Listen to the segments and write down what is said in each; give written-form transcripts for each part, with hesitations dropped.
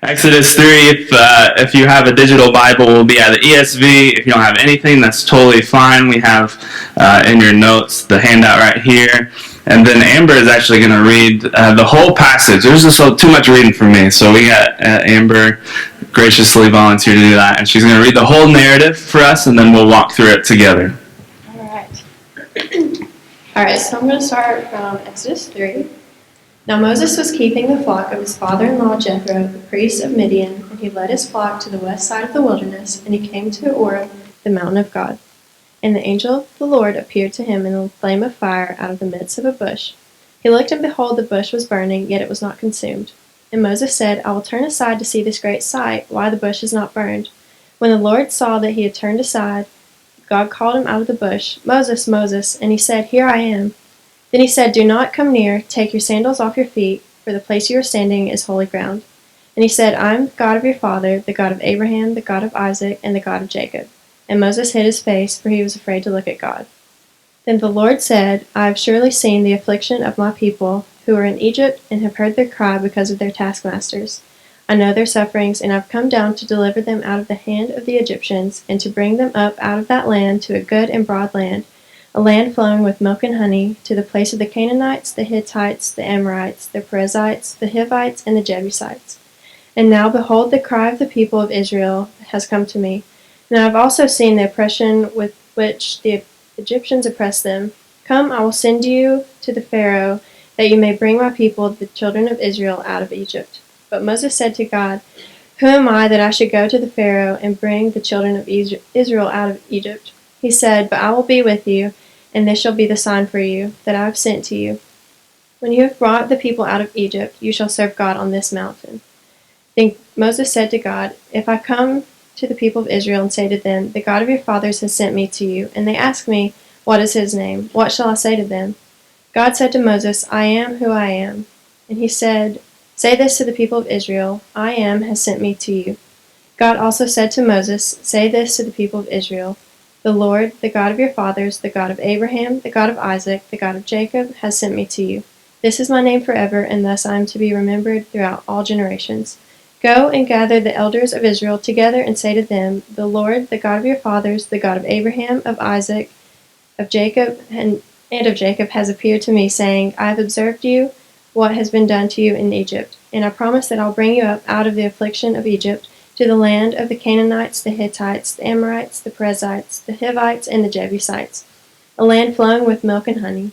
Exodus 3, if you have a digital Bible, will be at the ESV. If you don't have anything, that's totally fine. We have in your notes the handout right here. And then Amber is actually going to read the whole passage. There's just too much reading for me. So we got Amber graciously volunteered to do that. And she's going to read the whole narrative for us, and then we'll walk through it together. All right. All right, so I'm going to start from Exodus 3. Now Moses was keeping the flock of his father-in-law Jethro, the priest of Midian, and he led his flock to the west side of the wilderness, and he came to Horeb, the mountain of God. And the angel of the Lord appeared to him in a flame of fire out of the midst of a bush. He looked, and behold, the bush was burning, yet it was not consumed. And Moses said, I will turn aside to see this great sight, why the bush is not burned. When the Lord saw that he had turned aside, God called him out of the bush, Moses, Moses, and he said, Here I am. Then he said, Do not come near, take your sandals off your feet, for the place you are standing is holy ground. And he said, I am the God of your father, the God of Abraham, the God of Isaac, and the God of Jacob. And Moses hid his face, for he was afraid to look at God. Then the Lord said, I have surely seen the affliction of my people, who are in Egypt, and have heard their cry because of their taskmasters. I know their sufferings, and I have come down to deliver them out of the hand of the Egyptians, and to bring them up out of that land to a good and broad land, a land flowing with milk and honey, to the place of the Canaanites, the Hittites, the Amorites, the Perizzites, the Hivites, and the Jebusites. And now, behold, the cry of the people of Israel has come to me. And I have also seen the oppression with which the Egyptians oppress them. Come, I will send you to the Pharaoh, that you may bring my people, the children of Israel, out of Egypt. But Moses said to God, Who am I that I should go to the Pharaoh and bring the children of Israel out of Egypt? He said, But I will be with you, and this shall be the sign for you, that I have sent to you. When you have brought the people out of Egypt, you shall serve God on this mountain. Then Moses said to God, If I come to the people of Israel and say to them, The God of your fathers has sent me to you, and they ask me, What is his name? What shall I say to them? God said to Moses, I am who I am. And he said, Say this to the people of Israel, I am has sent me to you. God also said to Moses, Say this to the people of Israel, The Lord, the God of your fathers, the God of Abraham, the God of Isaac, the God of Jacob, has sent me to you. This is my name forever, and thus I am to be remembered throughout all generations. Go and gather the elders of Israel together and say to them, The Lord, the God of your fathers, the God of Abraham, of Isaac, of Jacob, and of Jacob has appeared to me, saying, I have observed you, what has been done to you in Egypt, and I promise that I'll bring you up out of the affliction of Egypt to the land of the Canaanites, the Hittites, the Amorites, the Perizzites, the Hivites, and the Jebusites, a land flowing with milk and honey.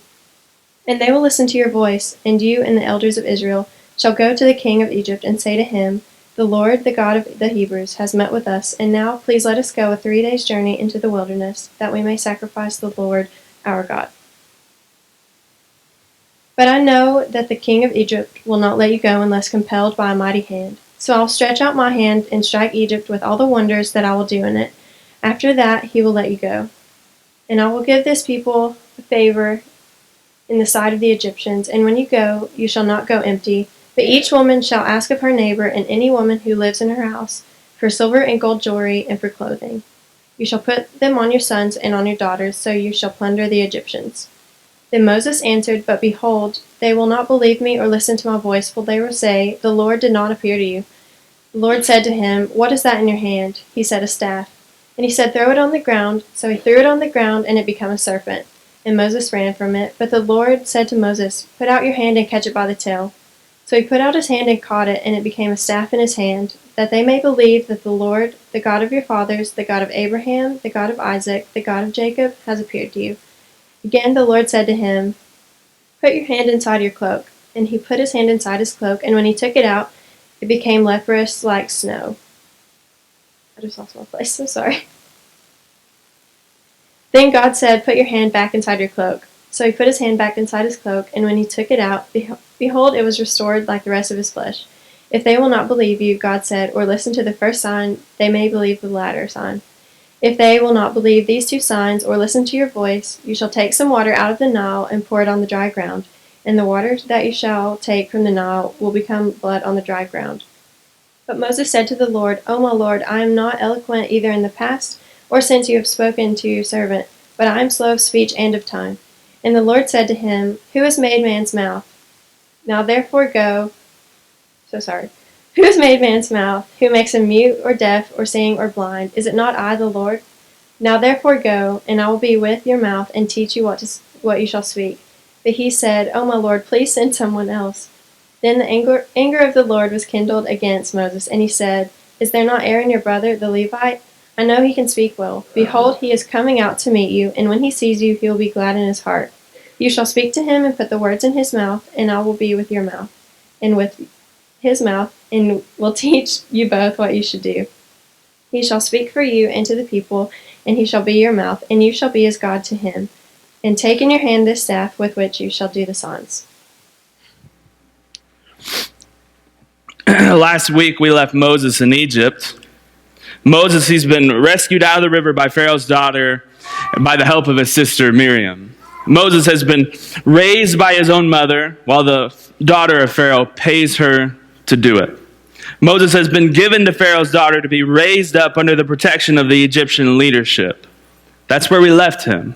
And they will listen to your voice, and you and the elders of Israel shall go to the king of Egypt and say to him, The Lord, the God of the Hebrews, has met with us, and now please let us go a 3 days' journey into the wilderness, that we may sacrifice the Lord our God. But I know that the king of Egypt will not let you go unless compelled by a mighty hand. So I'll stretch out my hand and strike Egypt with all the wonders that I will do in it. After that he will let you go. And I will give this people a favor in the sight of the Egyptians, and when you go, you shall not go empty, but each woman shall ask of her neighbor and any woman who lives in her house for silver and gold jewelry and for clothing. You shall put them on your sons and on your daughters, so you shall plunder the Egyptians. Then Moses answered, But behold, they will not believe me or listen to my voice, for they will say, The Lord did not appear to you. The Lord said to him, What is that in your hand? He said, A staff. And he said, Throw it on the ground. So he threw it on the ground, and it became a serpent. And Moses ran from it. But the Lord said to Moses, Put out your hand and catch it by the tail. So he put out his hand and caught it, and it became a staff in his hand, that they may believe that the Lord, the God of your fathers, the God of Abraham, the God of Isaac, the God of Jacob, has appeared to you. Again the Lord said to him, Put your hand inside your cloak. And he put his hand inside his cloak, and when he took it out, it became leprous like snow. I just lost my place, so sorry. Then God said, Put your hand back inside your cloak. So he put his hand back inside his cloak, and when he took it out, behold, it was restored like the rest of his flesh. If they will not believe you, God said, or listen to the first sign, they may believe the latter sign. If they will not believe these 2 signs, or listen to your voice, you shall take some water out of the Nile and pour it on the dry ground, and the water that you shall take from the Nile will become blood on the dry ground. But Moses said to the Lord, O my Lord, I am not eloquent either in the past or since you have spoken to your servant, but I am slow of speech and of tongue. And the Lord said to him, Who has made man's mouth? Now therefore go. Who Who has made man's mouth? Who makes him mute or deaf or seeing or blind? Is it not I, the Lord? Now therefore go, and I will be with your mouth and teach you what you shall speak. But he said, O my Lord, please send someone else. Then the anger of the Lord was kindled against Moses, and he said, Is there not Aaron your brother, the Levite? I know he can speak well. Behold, he is coming out to meet you, and when he sees you, he will be glad in his heart. You shall speak to him and put the words in his mouth, and I will be with your mouth, and with his mouth, and will teach you both what you should do. He shall speak for you and to the people, and he shall be your mouth, and you shall be as God to him. And take in your hand this staff with which you shall do the signs. Last week we left Moses in Egypt. Moses, he's been rescued out of the river by Pharaoh's daughter by the help of his sister Miriam. Moses has been raised by his own mother while the daughter of Pharaoh pays her to do it. Moses has been given to Pharaoh's daughter to be raised up under the protection of the Egyptian leadership. That's where we left him.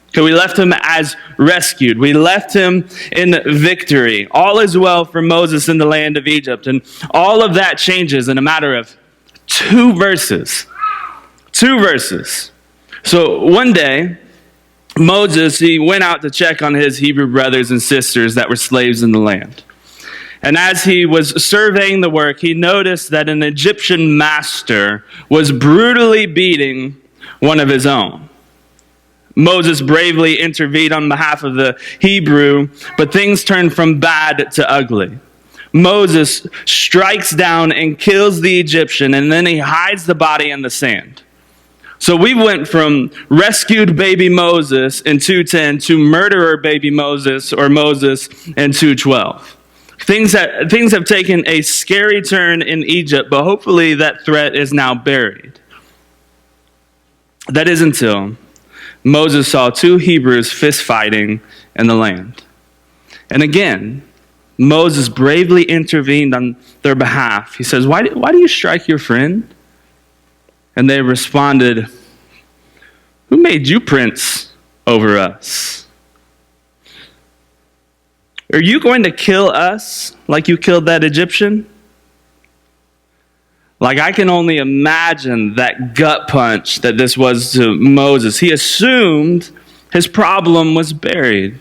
Okay, we left him as rescued. We left him in victory. All is well for Moses in the land of Egypt. And all of that changes in a matter of 2 verses. 2 verses. So one day, Moses, he went out to check on his Hebrew brothers and sisters that were slaves in the land. And as he was surveying the work, he noticed that an Egyptian master was brutally beating one of his own. Moses bravely intervened on behalf of the Hebrew, but things turned from bad to ugly. Moses strikes down and kills the Egyptian, and then he hides the body in the sand. So we went from rescued baby Moses in 2:10 to murderer baby Moses or Moses in 2:12. Things have taken a scary turn in Egypt, but hopefully that threat is now buried. That is until Moses saw 2 Hebrews fist fighting in the land. And again, Moses bravely intervened on their behalf. He says, why do you strike your friend? And they responded, Who made you prince over us? Are you going to kill us like you killed that Egyptian? Like, I can only imagine that gut punch that this was to Moses. He assumed his problem was buried.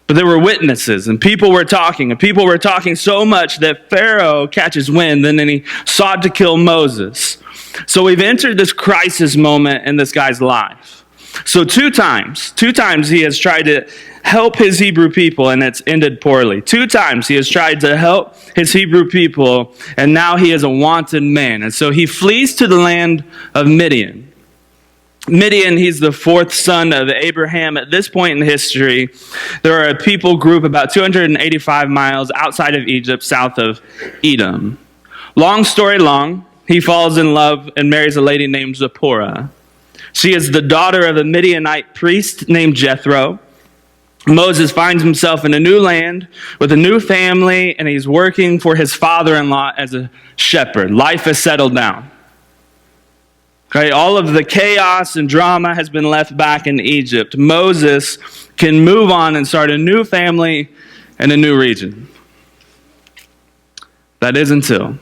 But there were witnesses, and people were talking so much that Pharaoh catches wind, and then he sought to kill Moses. So we've entered this crisis moment in this guy's life. So two times he has tried to help his Hebrew people, and it's ended poorly. 2 times he has tried to help his Hebrew people, and now he is a wanted man. And so he flees to the land of Midian. Midian, he's the 4th son of Abraham. At this point in history, there are a people group about 285 miles outside of Egypt, south of Edom. Long story long, he falls in love and marries a lady named Zipporah. She is the daughter of a Midianite priest named Jethro. Moses finds himself in a new land with a new family, and he's working for his father-in-law as a shepherd. Life has settled down. Okay, all of the chaos and drama has been left back in Egypt. Moses can move on and start a new family in a new region. That is until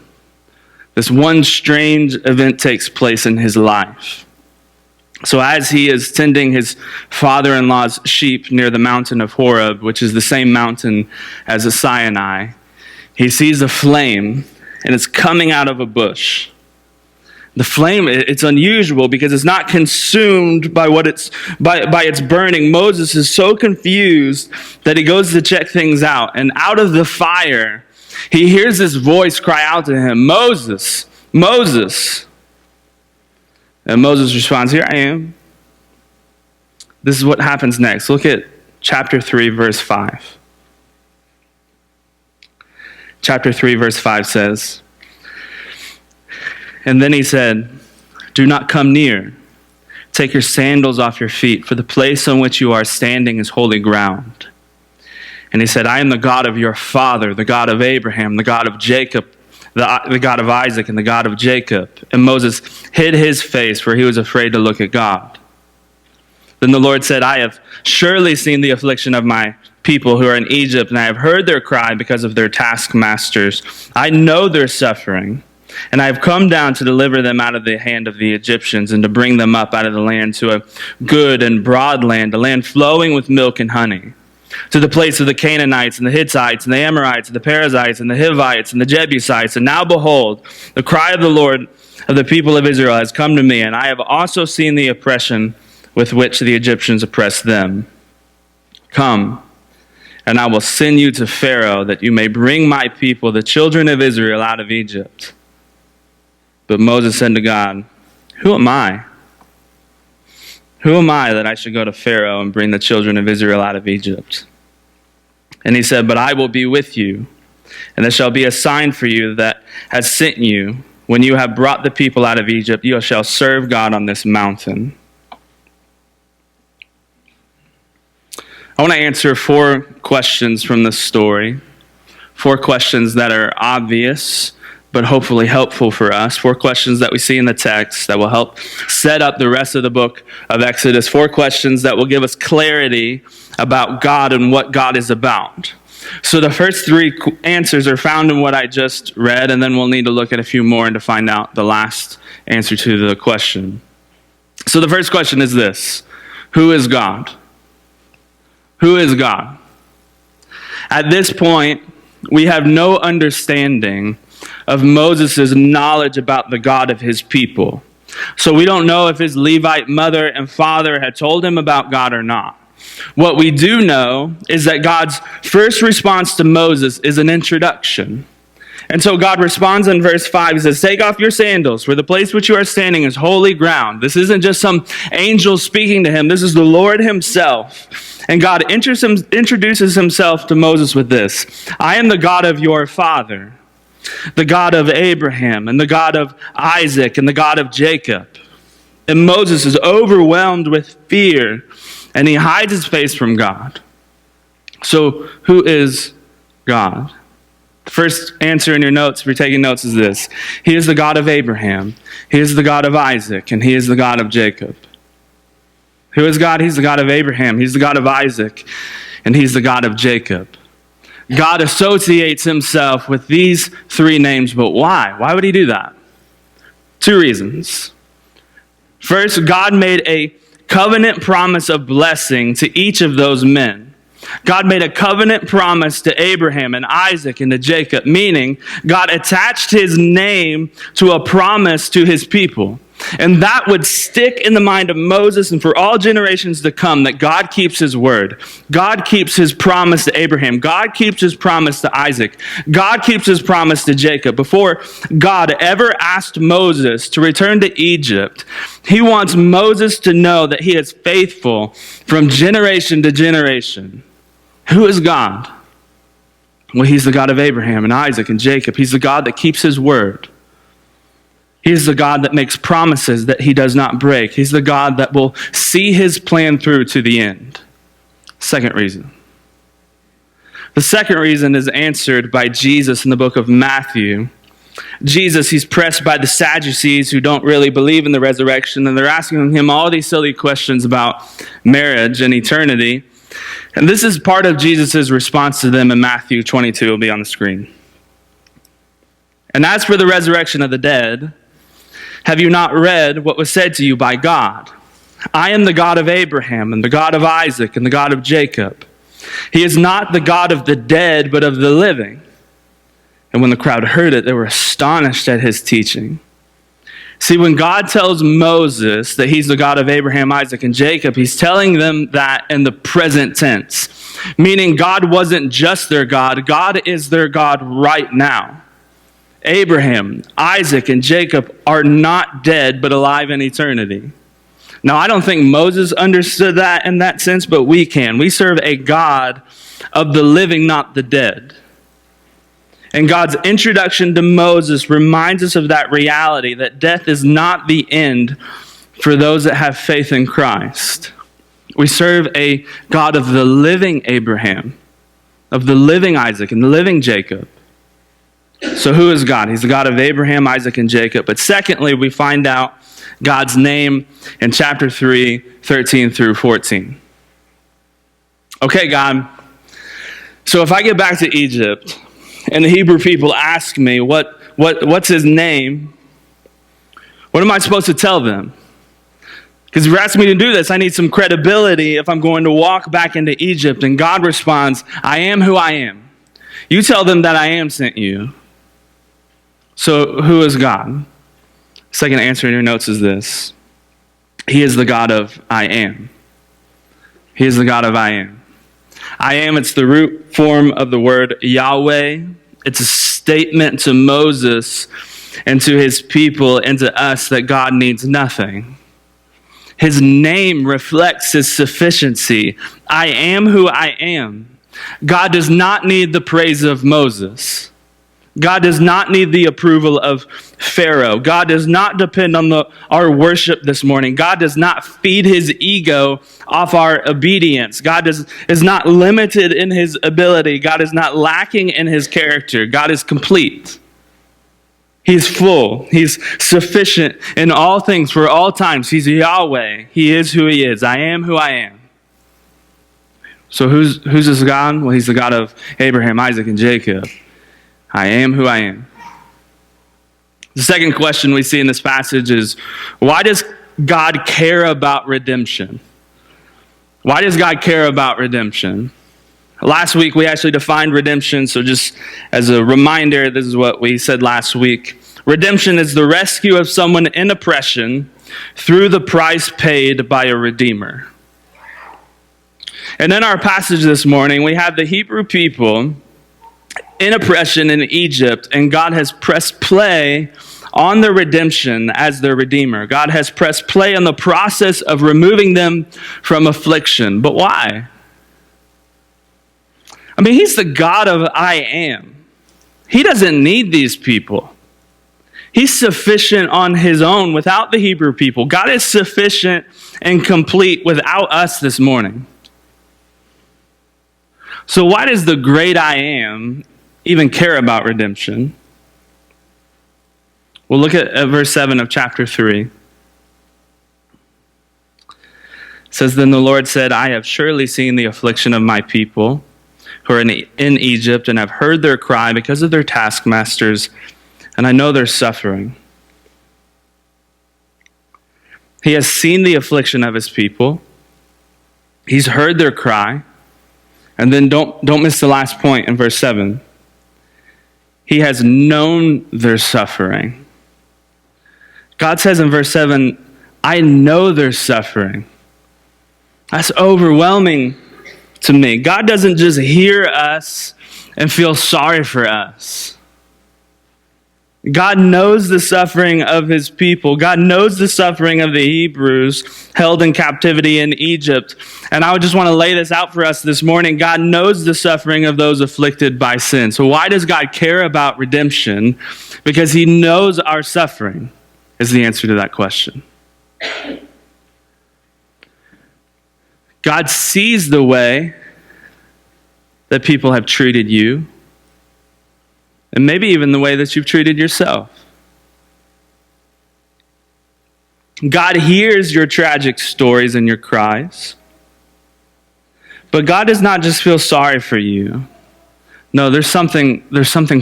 this one strange event takes place in his life. So as he is tending his father-in-law's sheep near the mountain of Horeb, which is the same mountain as the Sinai, he sees a flame, and it's coming out of a bush. The flame, it's unusual because it's not consumed by by its burning. Moses is so confused that he goes to check things out. And out of the fire, he hears this voice cry out to him, Moses, Moses. And Moses responds, Here I am. This is what happens next. Look at chapter 3, verse 5. Chapter 3, verse 5 says, And then he said, Do not come near. Take your sandals off your feet, for the place on which you are standing is holy ground. And he said, I am the God of your father, the God of Abraham, the God of Jacob, the God of Isaac, and the God of Jacob. And Moses hid his face, for he was afraid to look at God. Then the Lord said, I have surely seen the affliction of my people who are in Egypt, and I have heard their cry because of their taskmasters. I know their suffering, and I have come down to deliver them out of the hand of the Egyptians and to bring them up out of the land to a good and broad land, a land flowing with milk and honey, to the place of the Canaanites and the Hittites and the Amorites and the Perizzites and the Hivites and the Jebusites. And now behold, the cry of the Lord of the people of Israel has come to me, and I have also seen the oppression with which the Egyptians oppress them. Come, and I will send you to Pharaoh, that you may bring my people, the children of Israel, out of Egypt. But Moses said to God, who am I? Who am I that I should go to Pharaoh and bring the children of Israel out of Egypt? And he said, but I will be with you, and there shall be a sign for you that has sent you. When you have brought the people out of Egypt, you shall serve God on this mountain. I want to answer 4 questions from this story. 4 questions that are obvious, but hopefully helpful for us. 4 questions that we see in the text that will help set up the rest of the book of Exodus. 4 questions that will give us clarity about God and what God is about. So the first 3 answers are found in what I just read, and then we'll need to look at a few more to find out the last answer to the question. So the first question is this: who is God? Who is God? At this point, we have no understanding of Moses' knowledge about the God of his people. So we don't know if his Levite mother and father had told him about God or not. What we do know is that God's first response to Moses is an introduction. And so God responds in verse 5. He says, take off your sandals, for the place which you are standing is holy ground. This isn't just some angel speaking to him. This is the Lord himself. And God introduces himself to Moses with this: I am the God of your father, the God of Abraham, and the God of Isaac, and the God of Jacob. And Moses is overwhelmed with fear, and he hides his face from God. So who is God? The first answer in your notes, if you're taking notes, is this: he is the God of Abraham, he is the God of Isaac, and he is the God of Jacob. Who is God? He's the God of Abraham, he's the God of Isaac, and he's the God of Jacob. God associates himself with these 3 names, but why? Why would he do that? 2 reasons. First, God made a covenant promise of blessing to each of those men. God made a covenant promise to Abraham and Isaac and to Jacob, meaning God attached his name to a promise to his people. And that would stick in the mind of Moses and for all generations to come, that God keeps his word. God keeps his promise to Abraham. God keeps his promise to Isaac. God keeps his promise to Jacob. Before God ever asked Moses to return to Egypt, he wants Moses to know that he is faithful from generation to generation. Who is God? Well, he's the God of Abraham and Isaac and Jacob. He's the God that keeps his word. He's the God that makes promises that he does not break. He's the God that will see his plan through to the end. Second reason. The second reason is answered by Jesus in the book of Matthew. Jesus, he's pressed by the Sadducees who don't really believe in the resurrection, and they're asking him all these silly questions about marriage and eternity. And this is part of Jesus' response to them in Matthew 22. It'll be on the screen. And as for the resurrection of the dead, have you not read what was said to you by God? I am the God of Abraham and the God of Isaac and the God of Jacob. He is not the God of the dead, but of the living. And when the crowd heard it, they were astonished at his teaching. See, when God tells Moses that he's the God of Abraham, Isaac, and Jacob, he's telling them that in the present tense, meaning God wasn't just their God. God is their God right now. Abraham, Isaac, and Jacob are not dead, but alive in eternity. Now, I don't think Moses understood that in that sense, but we can. We serve a God of the living, not the dead. And God's introduction to Moses reminds us of that reality, that death is not the end for those that have faith in Christ. We serve a God of the living Abraham, of the living Isaac, and the living Jacob. So who is God? He's the God of Abraham, Isaac, and Jacob. But secondly, we find out God's name in chapter 3, 13 through 14. Okay, God, So if I get back to Egypt and the Hebrew people ask me, what's his name? What am I supposed to tell them? Because if you're asking me to do this, I need some credibility if I'm going to walk back into Egypt. And God responds, I am who I am. You tell them that I am sent you. So who is God? Second answer in your notes is this. He is the God of I am. He is the God of I am. I am, it's the root form of the word Yahweh. It's a statement to Moses and to his people and to us that God needs nothing. His name reflects his sufficiency. I am who I am. God does not need the praise of Moses. God does not need the approval of Pharaoh. God does not depend on our worship this morning. God does not feed his ego off our obedience. God is not limited in his ability. God is not lacking in his character. God is complete. He's full. He's sufficient in all things for all times. He's Yahweh. He is who he is. I am who I am. So who's this God? Well, he's the God of Abraham, Isaac, and Jacob. I am who I am. The second question we see in this passage is, why does God care about redemption? Why does God care about redemption? Last week we actually defined redemption, so just as a reminder, this is what we said last week. Redemption is the rescue of someone in oppression through the price paid by a redeemer. And in our passage this morning, we have the Hebrew people in oppression in Egypt, and God has pressed play on their redemption as their redeemer. God has pressed play on the process of removing them from affliction. But why? I mean, he's the God of I am. He doesn't need these people. He's sufficient on his own without the Hebrew people. God is sufficient and complete without us this morning. So why does the great I am even care about redemption? We'll look at verse 7 of chapter 3. It says, Then the Lord said, I have surely seen the affliction of my people who are in Egypt, and have heard their cry because of their taskmasters, and I know their suffering. He has seen the affliction of his people. He's heard their cry. And then don't miss the last point in verse 7. He has known their suffering. God says in verse 7, I know their suffering. That's overwhelming to me. God doesn't just hear us and feel sorry for us. God knows the suffering of his people. God knows the suffering of the Hebrews held in captivity in Egypt. And I just want to lay this out for us this morning. God knows the suffering of those afflicted by sin. So why does God care about redemption? Because he knows our suffering is the answer to that question. God sees the way that people have treated you, and maybe even the way that you've treated yourself. God hears your tragic stories and your cries, but God does not just feel sorry for you. No, there's something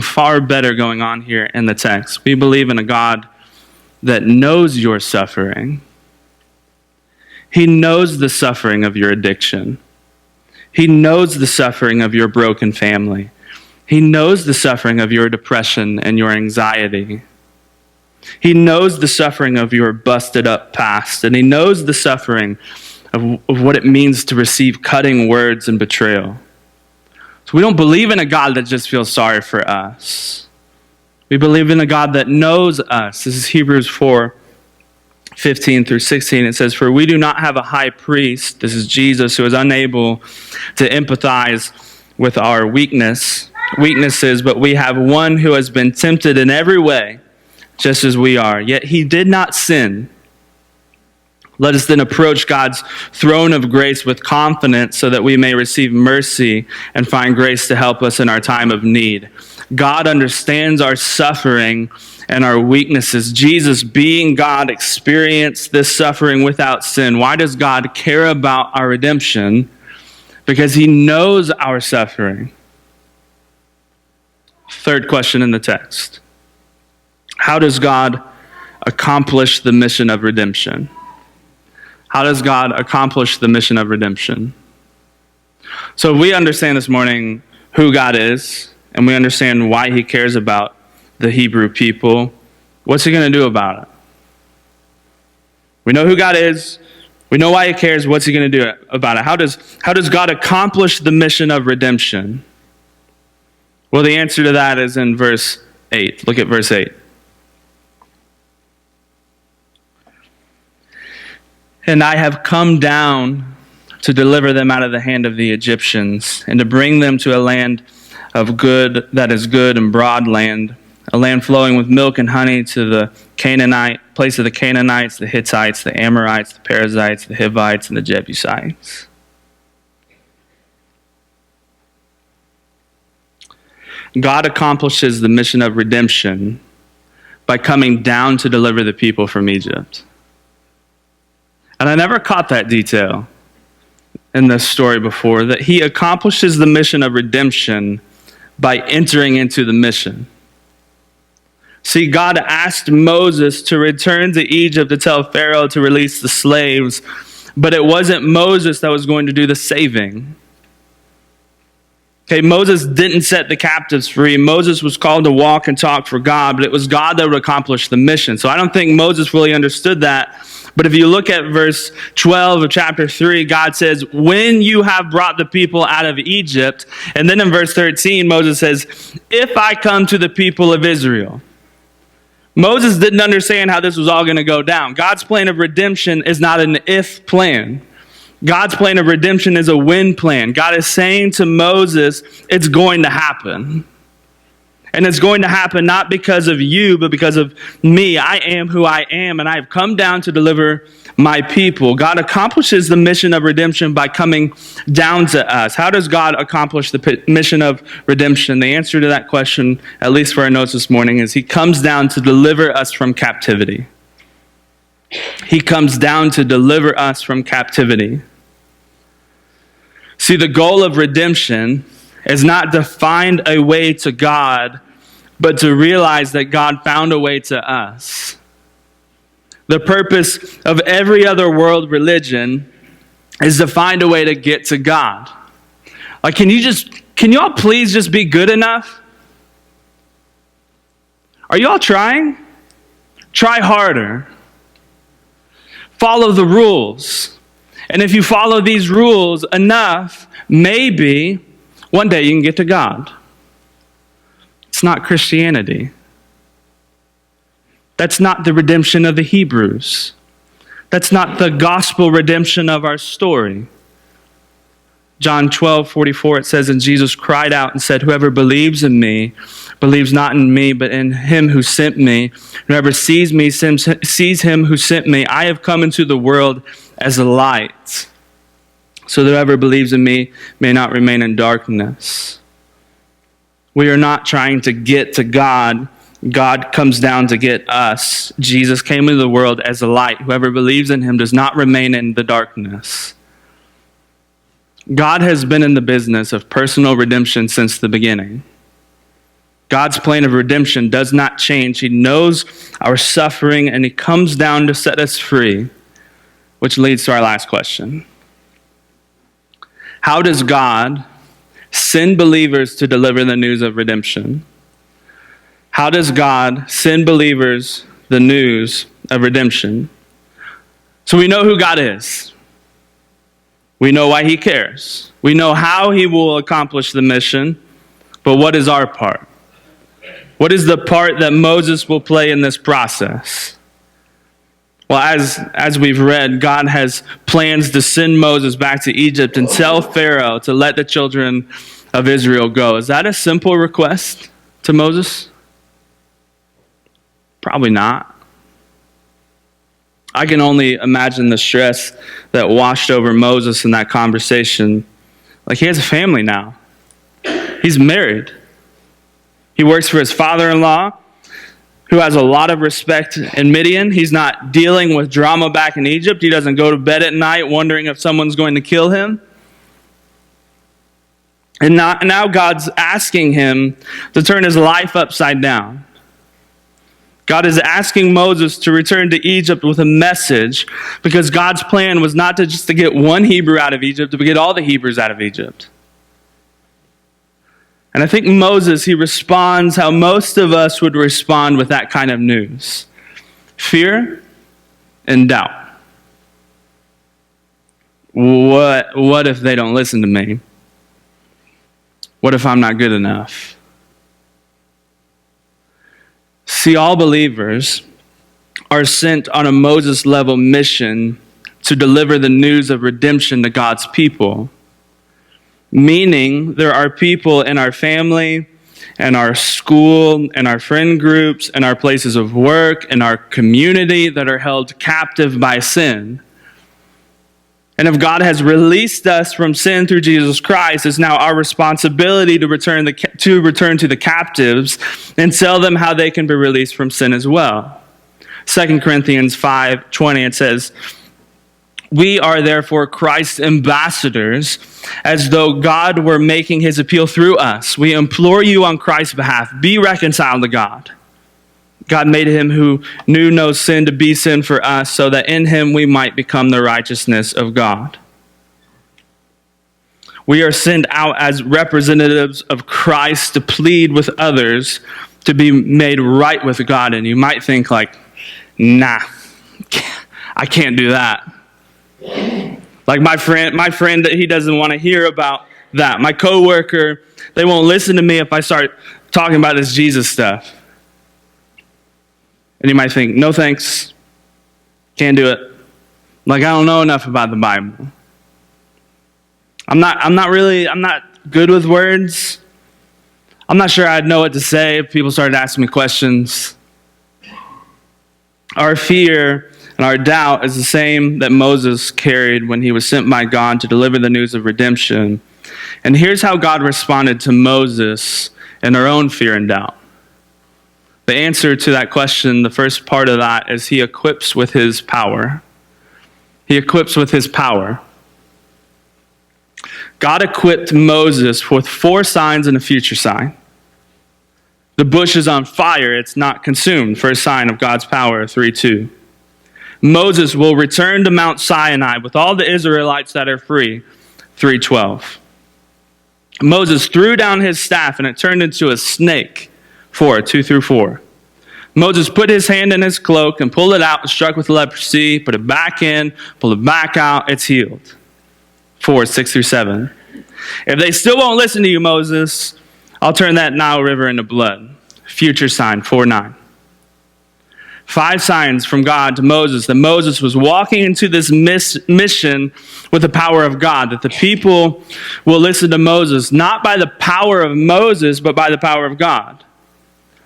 far better going on here in the text. We believe in a God that knows your suffering. He knows the suffering of your addiction. He knows the suffering of your broken family. He knows the suffering of your depression and your anxiety. He knows the suffering of your busted up past. And he knows the suffering of what it means to receive cutting words and betrayal. So we don't believe in a God that just feels sorry for us. We believe in a God that knows us. This is Hebrews 4:15 through 16. It says, For we do not have a high priest, this is Jesus, who is unable to empathize with our weaknesses, but we have one who has been tempted in every way, just as we are. Yet he did not sin. Let us then approach God's throne of grace with confidence so that we may receive mercy and find grace to help us in our time of need. God understands our suffering and our weaknesses. Jesus, being God, experienced this suffering without sin. Why does God care about our redemption? Because he knows our suffering. Third question in the text. How does God accomplish the mission of redemption? How does God accomplish the mission of redemption? So we understand this morning who God is, and we understand why he cares about the Hebrew people. What's he going to do about it? We know who God is. We know why he cares. What's he going to do about it? How does God accomplish the mission of redemption? Well, the answer to that is in verse 8. Look at verse 8. And I have come down to deliver them out of the hand of the Egyptians, and to bring them to a land of good, that is good and broad land, a land flowing with milk and honey, to the place of the Canaanites, the Hittites, the Amorites, the Perizzites, the Hivites, and the Jebusites. God accomplishes the mission of redemption by coming down to deliver the people from Egypt. And I never caught that detail in this story before, that he accomplishes the mission of redemption by entering into the mission. See, God asked Moses to return to Egypt to tell Pharaoh to release the slaves, but it wasn't Moses that was going to do the saving. Okay, Moses didn't set the captives free. Moses was called to walk and talk for God, but it was God that would accomplish the mission. So I don't think Moses really understood that. But if you look at verse 12 of chapter 3, God says, when you have brought the people out of Egypt, and then in verse 13, Moses says, if I come to the people of Israel. Moses didn't understand how this was all going to go down. God's plan of redemption is not an if plan. God's plan of redemption is a when plan. God is saying to Moses, it's going to happen. And it's going to happen not because of you, but because of me. I am who I am, and I have come down to deliver my people. God accomplishes the mission of redemption by coming down to us. How does God accomplish the mission of redemption? The answer to that question, at least for our notes this morning, is he comes down to deliver us from captivity. He comes down to deliver us from captivity. See, the goal of redemption is not to find a way to God, but to realize that God found a way to us. The purpose of every other world religion is to find a way to get to God. Like, can you all please just be good enough? Are you all trying? Try harder. Follow the rules. And if you follow these rules enough, maybe one day you can get to God. It's not Christianity. That's not the redemption of the Hebrews. That's not the gospel redemption of our story. John 12:44, it says, and Jesus cried out and said, whoever believes in me, believes not in me, but in him who sent me. Whoever sees me sees him who sent me. I have come into the world as a light, so that whoever believes in me may not remain in darkness. We are not trying to get to God. God comes down to get us. Jesus came into the world as a light. Whoever believes in him does not remain in the darkness. God has been in the business of personal redemption since the beginning. God's plan of redemption does not change. He knows our suffering, and he comes down to set us free, which leads to our last question. How does God send believers to deliver the news of redemption? How does God send believers the news of redemption? So we know who God is. We know why he cares. We know how he will accomplish the mission, but what is our part? What is the part that Moses will play in this process? Well, as we've read, God has plans to send Moses back to Egypt and tell Pharaoh to let the children of Israel go. Is that a simple request to Moses? Probably not. I can only imagine the stress that washed over Moses in that conversation. Like, he has a family now. He's married. He works for his father-in-law, who has a lot of respect in Midian. He's not dealing with drama back in Egypt. He doesn't go to bed at night wondering if someone's going to kill him. And now God's asking him to turn his life upside down. God is asking Moses to return to Egypt with a message, because God's plan was not to get one Hebrew out of Egypt, but to get all the Hebrews out of Egypt. And I think Moses, he responds how most of us would respond with that kind of news: fear and doubt. What if they don't listen to me? What if I'm not good enough? See, all believers are sent on a Moses-level mission to deliver the news of redemption to God's people. Meaning, there are people in our family, and our school, and our friend groups, and our places of work, and our community that are held captive by sin. And if God has released us from sin through Jesus Christ, it's now our responsibility to return to the captives and tell them how they can be released from sin as well. 2 Corinthians 5:20, it says, "We are therefore Christ's ambassadors, as though God were making his appeal through us. We implore you on Christ's behalf, be reconciled to God. God made him who knew no sin to be sin for us, so that in him we might become the righteousness of God." We are sent out as representatives of Christ to plead with others to be made right with God. And you might think like, nah, I can't do that. Like my friend that he doesn't want to hear about that. My coworker, they won't listen to me if I start talking about this Jesus stuff. And you might think, no thanks, can't do it. Like, I don't know enough about the Bible. I'm not good with words. I'm not sure I'd know what to say if people started asking me questions. Our fear and our doubt is the same that Moses carried when he was sent by God to deliver the news of redemption. And here's how God responded to Moses and our own fear and doubt. The answer to that question, the first part of that, is he equips with his power. He equips with his power. God equipped Moses with 4 signs and a future sign. The bush is on fire, it's not consumed, first sign of God's power, 3:2. Moses will return to Mount Sinai with all the Israelites that are free, 3:12. Moses threw down his staff and it turned into a snake, 2-4. Moses put his hand in his cloak and pulled it out and struck with leprosy, put it back in, pulled it back out, it's healed. 6-7. If they still won't listen to you, Moses, I'll turn that Nile River into blood. Future sign, 4-9. 5 signs from God to Moses that Moses was walking into this mission with the power of God, that the people will listen to Moses, not by the power of Moses, but by the power of God.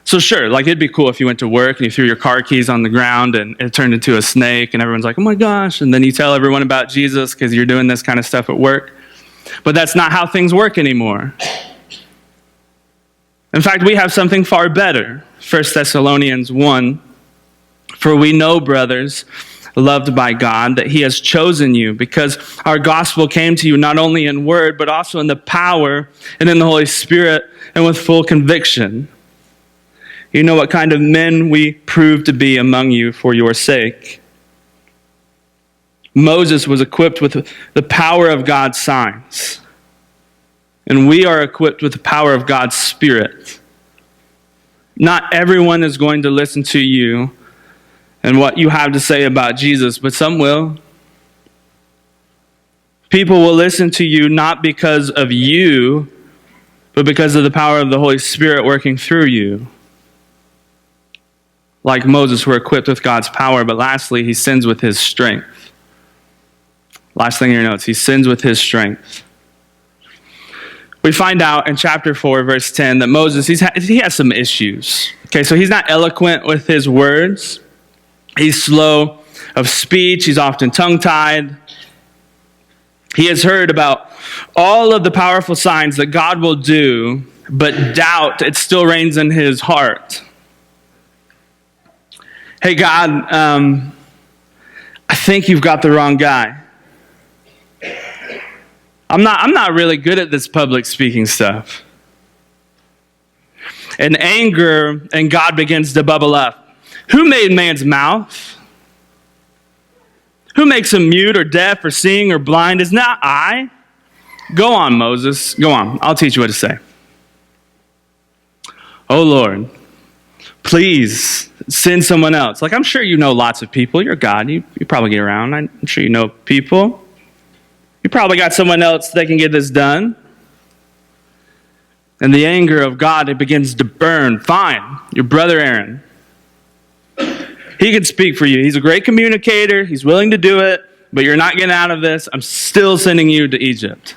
So sure, like it'd be cool if you went to work and you threw your car keys on the ground and it turned into a snake and everyone's like, oh my gosh, and then you tell everyone about Jesus because you're doing this kind of stuff at work. But that's not how things work anymore. In fact, we have something far better. 1 Thessalonians 1, "For we know, brothers, loved by God, that he has chosen you, because our gospel came to you not only in word, but also in the power and in the Holy Spirit and with full conviction. You know what kind of men we proved to be among you for your sake." Moses was equipped with the power of God's signs. And we are equipped with the power of God's Spirit. Not everyone is going to listen to you and what you have to say about Jesus, but some will. People will listen to you not because of you, but because of the power of the Holy Spirit working through you. Like Moses, we're equipped with God's power, but lastly, he sins with his strength. Last thing in your notes, he sins with his strength. We find out in chapter 4, verse 10, that Moses, he has some issues. Okay, so he's not eloquent with his words. He's slow of speech. He's often tongue-tied. He has heard about all of the powerful signs that God will do, but doubt, it still reigns in his heart. Hey, God, I think you've got the wrong guy. I'm not really good at this public speaking stuff. And anger and God begins to bubble up. Who made man's mouth? Who makes him mute or deaf or seeing or blind? Is not I? Go on, Moses. Go on. I'll teach you what to say. Oh, Lord, please send someone else. Like, I'm sure you know lots of people. You're God. You probably get around. I'm sure you know people. You probably got someone else that can get this done. And the anger of God, it begins to burn. Fine, your brother Aaron. He can speak for you. He's a great communicator. He's willing to do it, but you're not getting out of this. I'm still sending you to Egypt.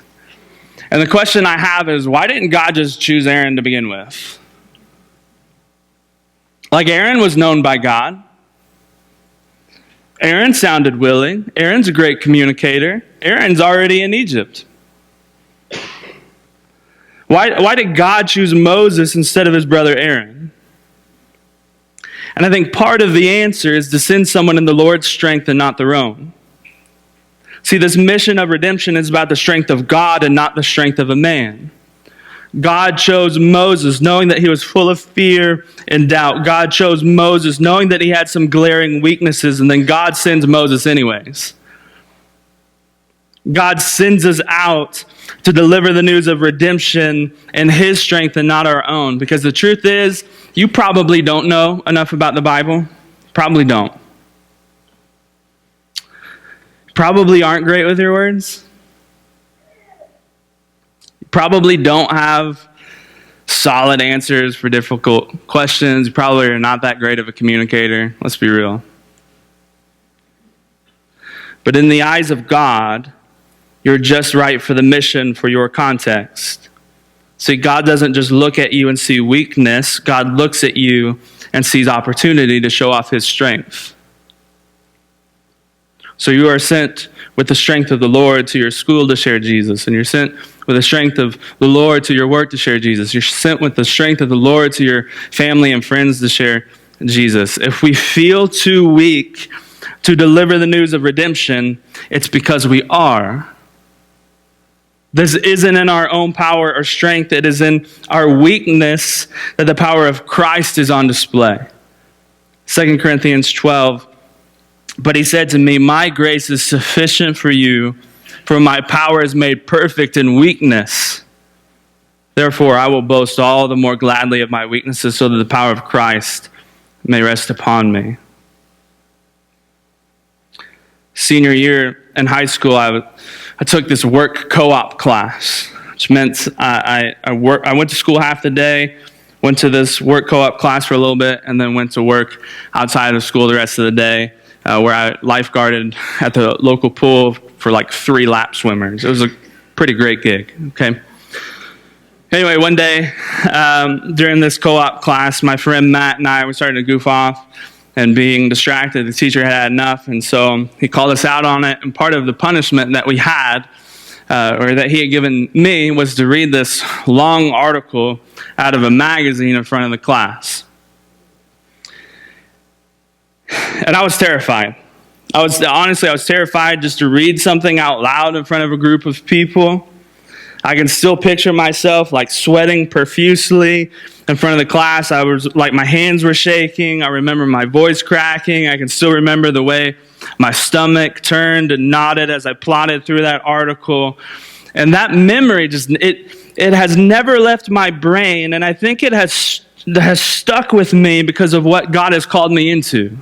And the question I have is, why didn't God just choose Aaron to begin with? Like, Aaron was known by God. Aaron sounded willing. Aaron's a great communicator. Aaron's already in Egypt. Why did God choose Moses instead of his brother Aaron? And I think part of the answer is to send someone in the Lord's strength and not their own. See, this mission of redemption is about the strength of God and not the strength of a man. God chose Moses knowing that he was full of fear and doubt. God chose Moses knowing that he had some glaring weaknesses, and then God sends Moses anyways. God sends us out to deliver the news of redemption in his strength and not our own. Because the truth is, you probably don't know enough about the Bible. Probably don't. Probably aren't great with your words. Probably don't have solid answers for difficult questions. You probably are not that great of a communicator. Let's be real. But in the eyes of God, you're just right for the mission, for your context. See, God doesn't just look at you and see weakness. God looks at you and sees opportunity to show off his strength. So you are sent with the strength of the Lord to your school to share Jesus. And you're sent with the strength of the Lord to your work to share Jesus. You're sent with the strength of the Lord to your family and friends to share Jesus. If we feel too weak to deliver the news of redemption, it's because we are. This isn't in our own power or strength. It is in our weakness that the power of Christ is on display. 2 Corinthians 12, but he said to me, my grace is sufficient for you, for my power is made perfect in weakness. Therefore, I will boast all the more gladly of my weaknesses so that the power of Christ may rest upon me. Senior year in high school, I took this work co-op class, which meant I went to school half the day, went to this work co-op class for a little bit, and then went to work outside of school the rest of the day, where I lifeguarded at the local pool for like 3 lap swimmers. It was a pretty great gig, okay? Anyway, one day during this co-op class, my friend Matt and I were starting to goof off and being distracted. The teacher had enough, and so he called us out on it. And part of the punishment that we had, or that he had given me, was to read this long article out of a magazine in front of the class. And I was terrified. I was terrified just to read something out loud in front of a group of people. I can still picture myself like sweating profusely in front of the class. I was like, my hands were shaking. I remember my voice cracking. I can still remember the way my stomach turned and nodded as I plodded through that article. And that memory it has never left my brain. And I think it has stuck with me because of what God has called me into.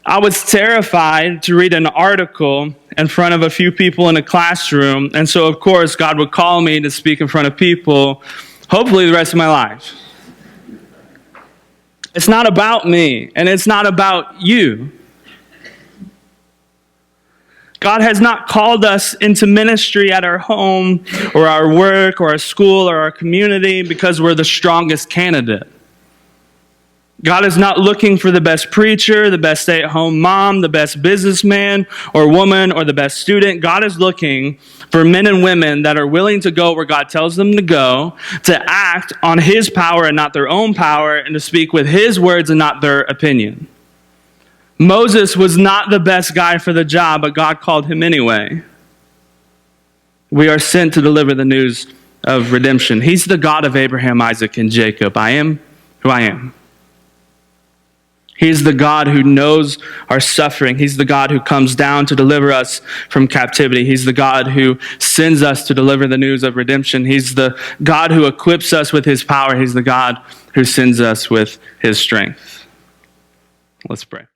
I was terrified to read an article in front of a few people in a classroom, and so of course God would call me to speak in front of people, hopefully the rest of my life. It's not about me, and it's not about you. God has not called us into ministry at our home or our work or our school or our community because we're the strongest candidate. God is not looking for the best preacher, the best stay-at-home mom, the best businessman or woman, or the best student. God is looking for men and women that are willing to go where God tells them to go, to act on his power and not their own power, and to speak with his words and not their opinion. Moses was not the best guy for the job, but God called him anyway. We are sent to deliver the news of redemption. He's the God of Abraham, Isaac, and Jacob. I am who I am. He's the God who knows our suffering. He's the God who comes down to deliver us from captivity. He's the God who sends us to deliver the news of redemption. He's the God who equips us with his power. He's the God who sends us with his strength. Let's pray.